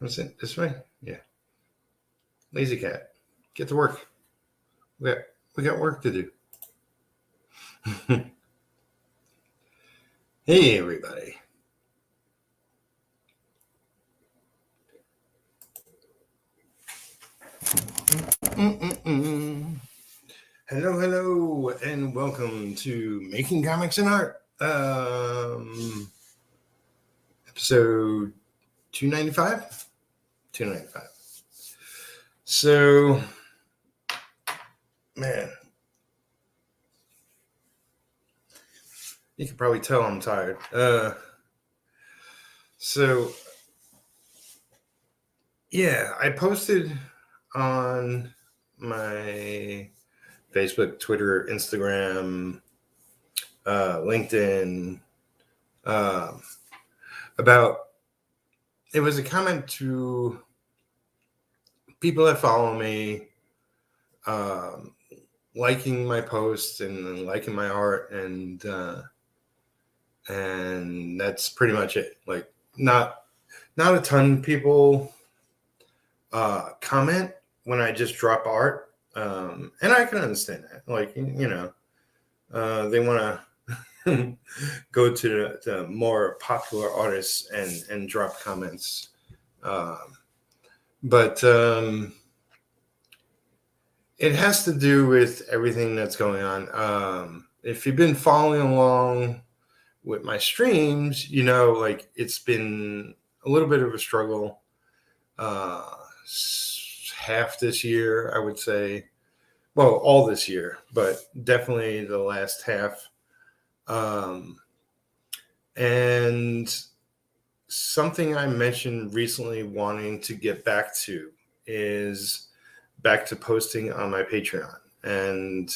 What's it? This way? Yeah. Lazy cat. Get to work. We got work to do. Hey, everybody. Hello, and welcome to Making Comics and Art. Episode 295? 295. So, man, you can probably tell I'm tired. Yeah, I posted on my Facebook, Twitter, Instagram, LinkedIn, about, it was a comment to people that follow me, liking my posts and liking my art, and that's pretty much it. Like, not a ton of people comment when I just drop art, and I can understand that. Like, you know, they want to go to the more popular artists and drop comments, but it has to do with everything that's going on. If you've been following along with my streams, you know, like, it's been a little bit of a struggle. Half this year, I would say. Well, all this year, but definitely the last half. And something I mentioned recently wanting to get back to is back to posting on my Patreon. And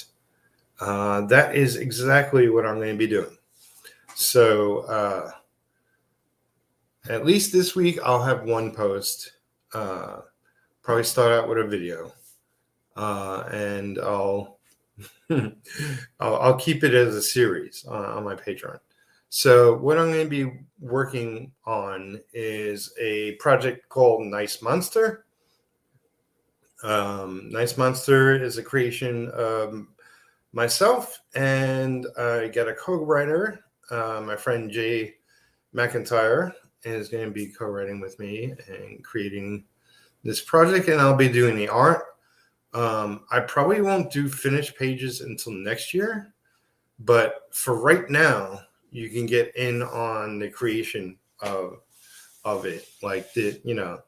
that is exactly what I'm going to be doing. So at least this week, I'll have one post. Probably start out with a video, and I'll keep it as a series on my Patreon. So what I'm going to be working on is a project called Nice Monster. Nice Monster is a creation of myself, and I got a co-writer. My friend Jay McIntyre is going to be co-writing with me and creating this project, and I'll be doing the art. I probably won't do finished pages until next year, but for right now, you can get in on the creation of it. Like, you know,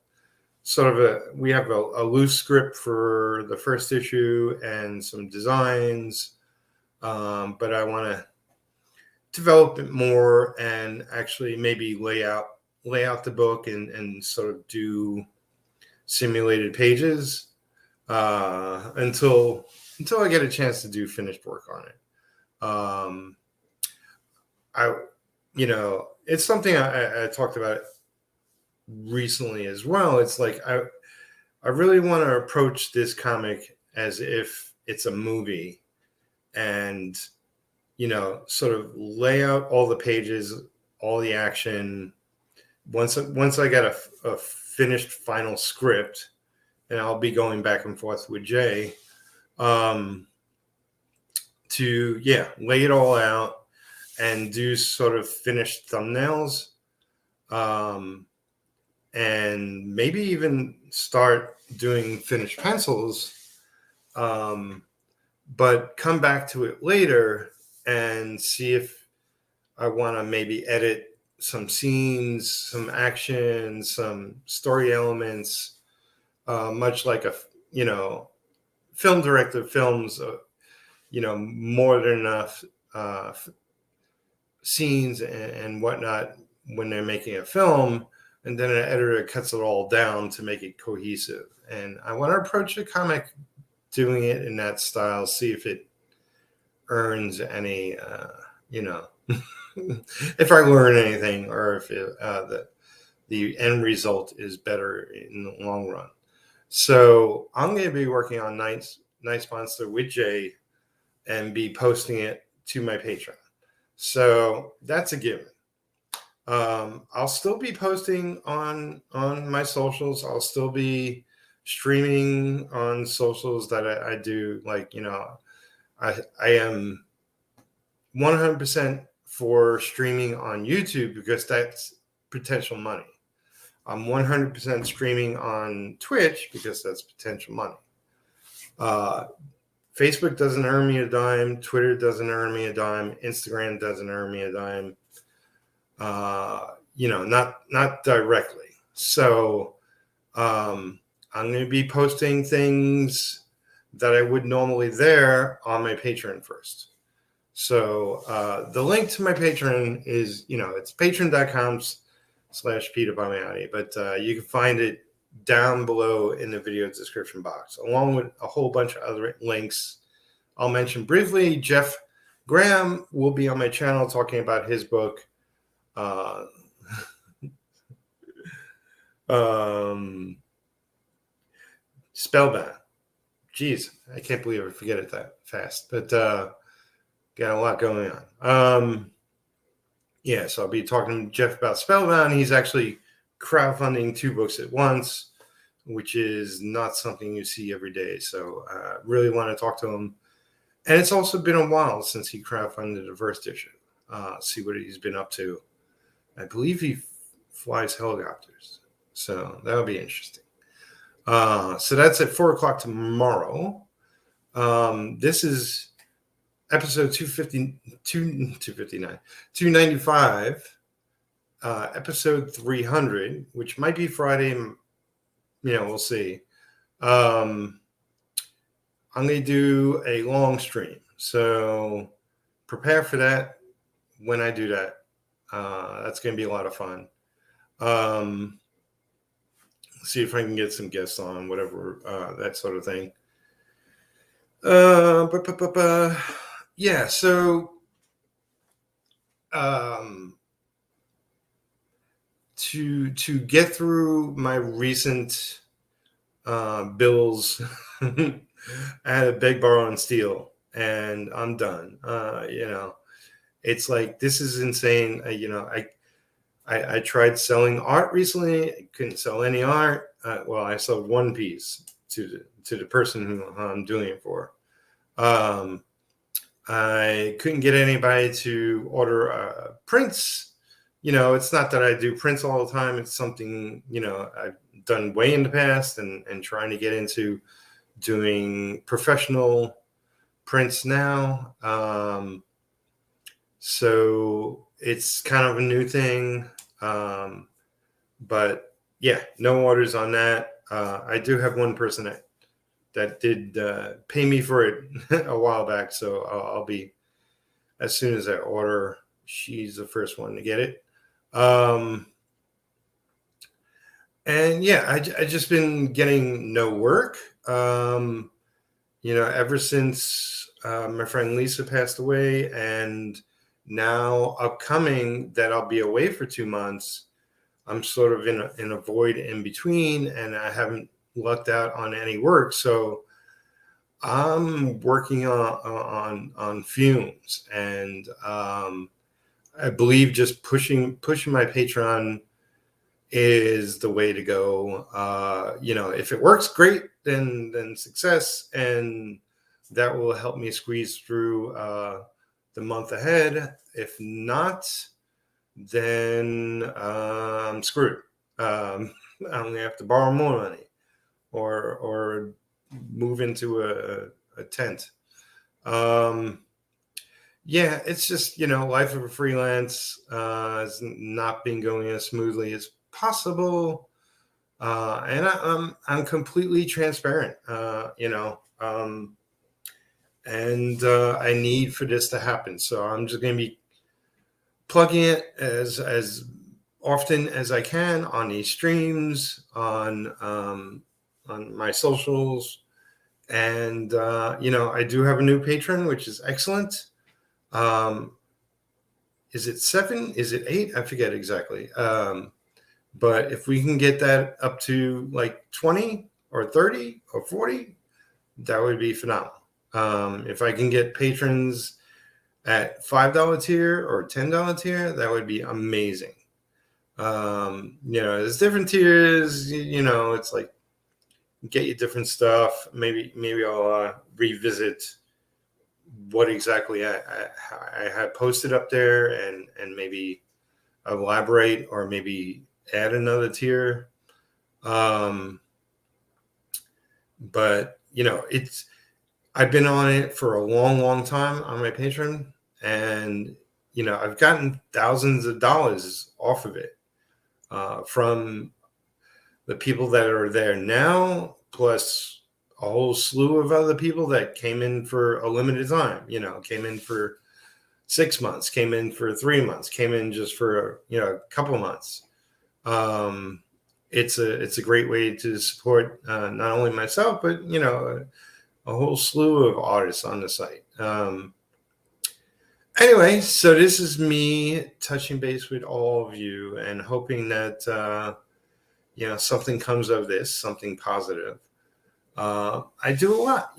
sort of we have a loose script for the first issue and some designs, but I want to develop it more and actually maybe lay out the book and sort of do simulated pages until I get a chance to do finished work on it. You know, it's something I talked about recently as well. It's like I really want to approach this comic as if it's a movie, and, you know, sort of lay out all the pages, all the action. Once I got a finished final script, and I'll be going back and forth with Jay to lay it all out and do sort of finished thumbnails, and maybe even start doing finished pencils, but come back to it later and see if I want to maybe edit some scenes, some action, some story elements, much like a, you know, film director films, you know, more than enough scenes and whatnot when they're making a film, and then an editor cuts it all down to make it cohesive. And I want to approach the comic doing it in that style, see if it earns any, you know, if I learn anything, or if the end result is better in the long run. So I'm going to be working on Nice Monster with Jay and be posting it to my Patreon. So that's a given. I'll still be posting on my socials. I'll still be streaming on socials that I do. Like, I am 100% for streaming on YouTube because that's potential money. I'm 100% streaming on Twitch because that's potential money. Facebook doesn't earn me a dime. Twitter doesn't earn me a dime. Instagram doesn't earn me a dime. Not directly. So I'm going to be posting things that I would normally there on my Patreon first. So the link to my Patreon is, it's patreon.com/Peter Palmiotti, but you can find it down below in the video description box, along with a whole bunch of other links. I'll mention briefly, Jeff Graham will be on my channel talking about his book, Spellbound. Jeez, I can't believe I forget it that fast, but got a lot going on. So I'll be talking to Jeff about Spellbound. He's actually crowdfunding 2 books at once, which is not something you see every day. So I really want to talk to him. And it's also been a while since he crowdfunded the first issue. See what he's been up to. I believe he flies helicopters. So that'll be interesting. So that's at 4 o'clock tomorrow. This is episode 295, episode 300, which might be Friday. We'll see. I'm going to do a long stream. So prepare for that when I do that. That's going to be a lot of fun. See if I can get some guests on, whatever, that sort of thing. Yeah, so to get through my recent bills, I had to beg, borrow, and steal, and I'm done. It's like, this is insane. I tried selling art recently. I couldn't sell any art. I sold one piece to the person who I'm doing it for. I couldn't get anybody to order prints. It's not that I do prints all the time. It's something, I've done way in the past and trying to get into doing professional prints now. So it's kind of a new thing. But yeah, no orders on that. I do have one person that did pay me for it a while back. So I'll be, as soon as I order, she's the first one to get it. And yeah, I just been getting no work. Ever since my friend Lisa passed away, and now upcoming that I'll be away for 2 months. I'm sort of in a void in between, and I haven't lucked out on any work. So I'm working on fumes, and I believe just pushing my Patreon is the way to go. If it works, great, then success, and that will help me squeeze through the month ahead. If not, then I'm screwed. I'm gonna have to borrow more money, or move into a tent. Yeah, it's just, life of a freelance has not been going as smoothly as possible. And I'm completely transparent, and I need for this to happen. So I'm just going to be plugging it as often as I can on these streams, on my socials. And, I do have a new patron, which is excellent. Is it 7? Is it 8? I forget exactly. But if we can get that up to like 20 or 30 or 40, that would be phenomenal. If I can get patrons at $5 tier or $10 tier, that would be amazing. There's different tiers. It's like get you different stuff. Maybe I'll revisit what exactly I had posted up there, and maybe elaborate or maybe add another tier. But I've been on it for a long time on my Patreon, and I've gotten thousands of dollars off of it from the people that are there now, plus a whole slew of other people that came in for a limited time. Came in for 6 months, came in for 3 months, came in just for a couple of months. It's a great way to support not only myself, but a whole slew of artists on the site. Anyway, so this is me touching base with all of you and hoping that something comes of this, something positive. I do a lot.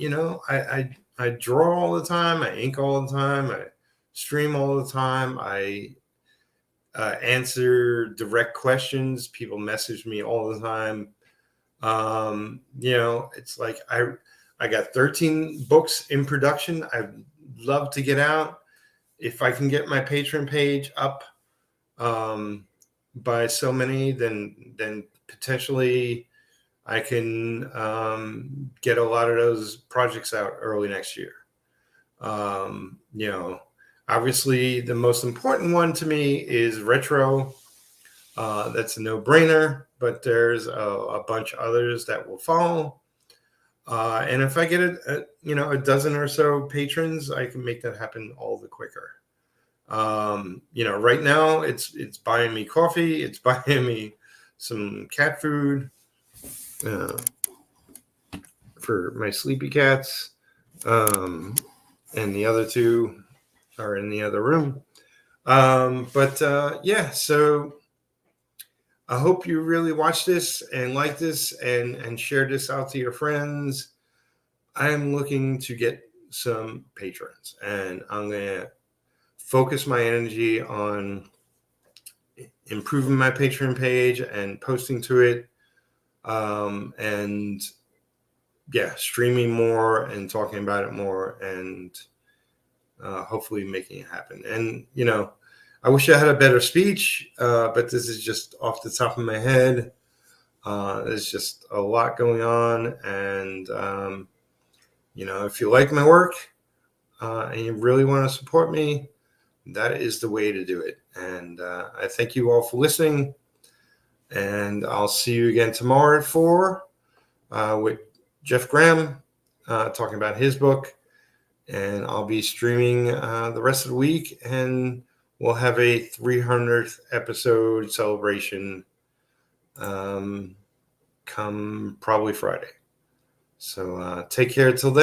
I draw all the time, I ink all the time, I stream all the time, I answer direct questions. People message me all the time. It's like I got 13 books in production. I'd love to get out. If I can get my Patreon page up by so many, then potentially I can get a lot of those projects out early next year. Obviously, the most important one to me is retro. That's a no-brainer, but there's a bunch of others that will follow. And if I get a dozen or so patrons, I can make that happen all the quicker. Right now it's buying me coffee, it's buying me some cat food for my sleepy cats, and the other two are in the other room. So I hope you really watch this and like this and share this out to your friends. I'm looking to get some patrons, and I'm going to focus my energy on improving my Patreon page and posting to it, and streaming more and talking about it more, and hopefully making it happen. And I wish I had a better speech, but this is just off the top of my head. There's just a lot going on, and if you like my work and you really want to support me, that is the way to do it. And I thank you all for listening, and I'll see you again tomorrow at 4 with Jeff Graham talking about his book, and I'll be streaming the rest of the week, and we'll have a 300th episode celebration come probably Friday. So take care till then.